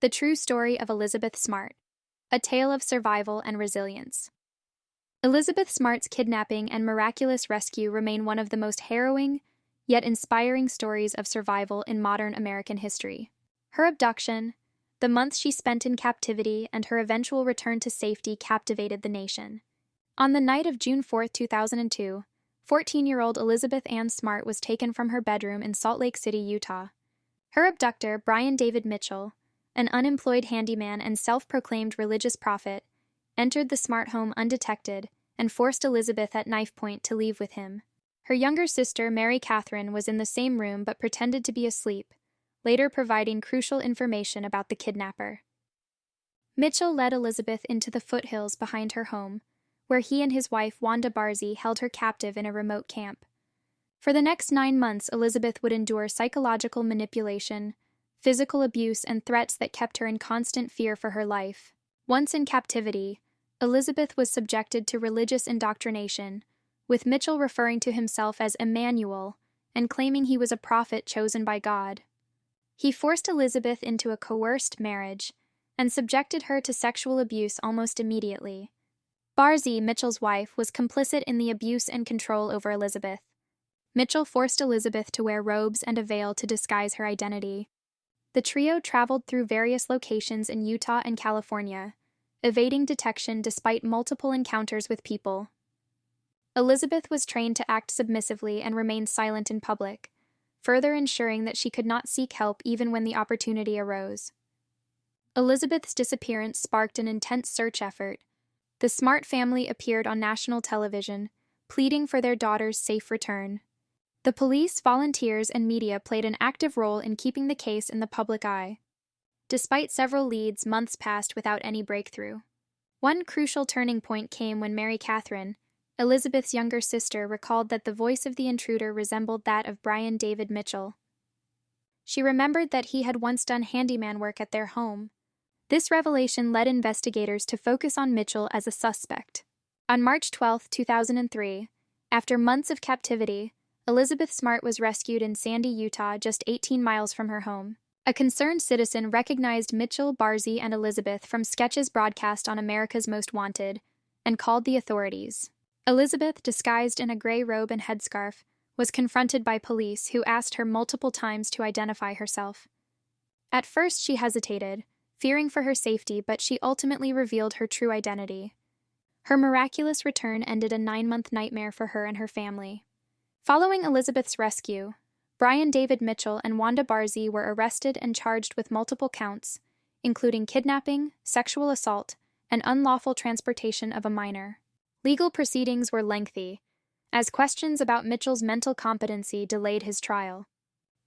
The true story of Elizabeth Smart, a tale of survival and resilience. Elizabeth Smart's kidnapping and miraculous rescue remain one of the most harrowing, yet inspiring stories of survival in modern American history. Her abduction, the months she spent in captivity, and her eventual return to safety captivated the nation. On the night of June 4, 2002, 14-year-old Elizabeth Ann Smart was taken from her bedroom in Salt Lake City, Utah. Her abductor, Brian David Mitchell, an unemployed handyman and self-proclaimed religious prophet, entered the Smart home undetected and forced Elizabeth at knife point to leave with him. Her younger sister, Mary Katherine, was in the same room but pretended to be asleep, later providing crucial information about the kidnapper. Mitchell led Elizabeth into the foothills behind her home, where he and his wife, Wanda Barzee, held her captive in a remote camp. For the next 9 months, Elizabeth would endure psychological manipulation, physical abuse, and threats that kept her in constant fear for her life. Once in captivity, Elizabeth was subjected to religious indoctrination, with Mitchell referring to himself as Emmanuel and claiming he was a prophet chosen by God. He forced Elizabeth into a coerced marriage and subjected her to sexual abuse almost immediately. Barzee, Mitchell's wife, was complicit in the abuse and control over Elizabeth. Mitchell forced Elizabeth to wear robes and a veil to disguise her identity. The trio traveled through various locations in Utah and California, evading detection despite multiple encounters with people. Elizabeth was trained to act submissively and remain silent in public, further ensuring that she could not seek help even when the opportunity arose. Elizabeth's disappearance sparked an intense search effort. The Smart family appeared on national television, pleading for their daughter's safe return. The police, volunteers, and media played an active role in keeping the case in the public eye. Despite several leads, months passed without any breakthrough. One crucial turning point came when Mary Katherine, Elizabeth's younger sister, recalled that the voice of the intruder resembled that of Brian David Mitchell. She remembered that he had once done handyman work at their home. This revelation led investigators to focus on Mitchell as a suspect. On March 12, 2003, after months of captivity, Elizabeth Smart was rescued in Sandy, Utah, just 18 miles from her home. A concerned citizen recognized Mitchell, Barzee, and Elizabeth from sketches broadcast on America's Most Wanted and called the authorities. Elizabeth, disguised in a gray robe and headscarf, was confronted by police who asked her multiple times to identify herself. At first, she hesitated, fearing for her safety, but she ultimately revealed her true identity. Her miraculous return ended a 9-month nightmare for her and her family. Following Elizabeth's rescue, Brian David Mitchell and Wanda Barzee were arrested and charged with multiple counts, including kidnapping, sexual assault, and unlawful transportation of a minor. Legal proceedings were lengthy, as questions about Mitchell's mental competency delayed his trial.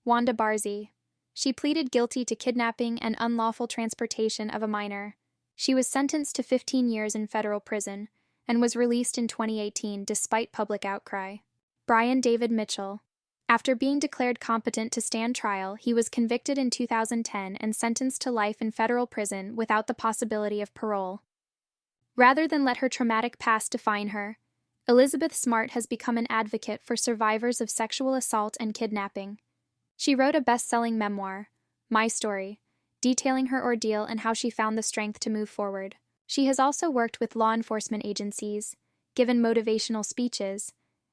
Wanda Barzee. She pleaded guilty to kidnapping and unlawful transportation of a minor. She was sentenced to 15 years in federal prison and was released in 2018 despite public outcry. Brian David Mitchell. After being declared competent to stand trial, he was convicted in 2010 and sentenced to life in federal prison without the possibility of parole. Rather than let her traumatic past define her, Elizabeth Smart has become an advocate for survivors of sexual assault and kidnapping. She wrote a best-selling memoir, My Story, detailing her ordeal and how she found the strength to move forward. She has also worked with law enforcement agencies, given motivational speeches,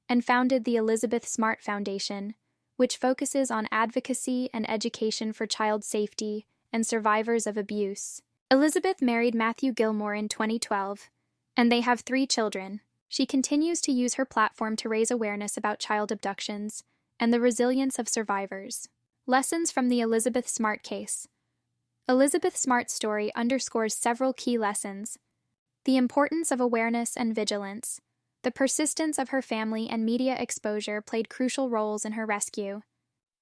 and founded the Elizabeth Smart Foundation, which focuses on advocacy and education for child safety and survivors of abuse. Elizabeth married Matthew Gilmore in 2012, and they have 3 children. She continues to use her platform to raise awareness about child abductions and the resilience of survivors. Lessons from the Elizabeth Smart case. Elizabeth Smart's story underscores several key lessons: the importance of awareness and vigilance. The persistence of her family and media exposure played crucial roles in her rescue.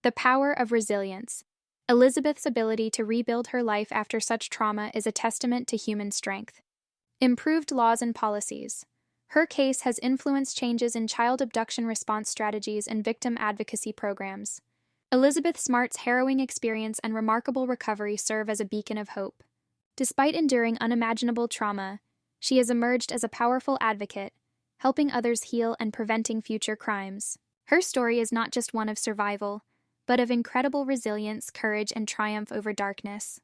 The power of resilience. Elizabeth's ability to rebuild her life after such trauma is a testament to human strength. Improved laws and policies. Her case has influenced changes in child abduction response strategies and victim advocacy programs. Elizabeth Smart's harrowing experience and remarkable recovery serve as a beacon of hope. Despite enduring unimaginable trauma, she has emerged as a powerful advocate, helping others heal and preventing future crimes. Her story is not just one of survival, but of incredible resilience, courage, and triumph over darkness.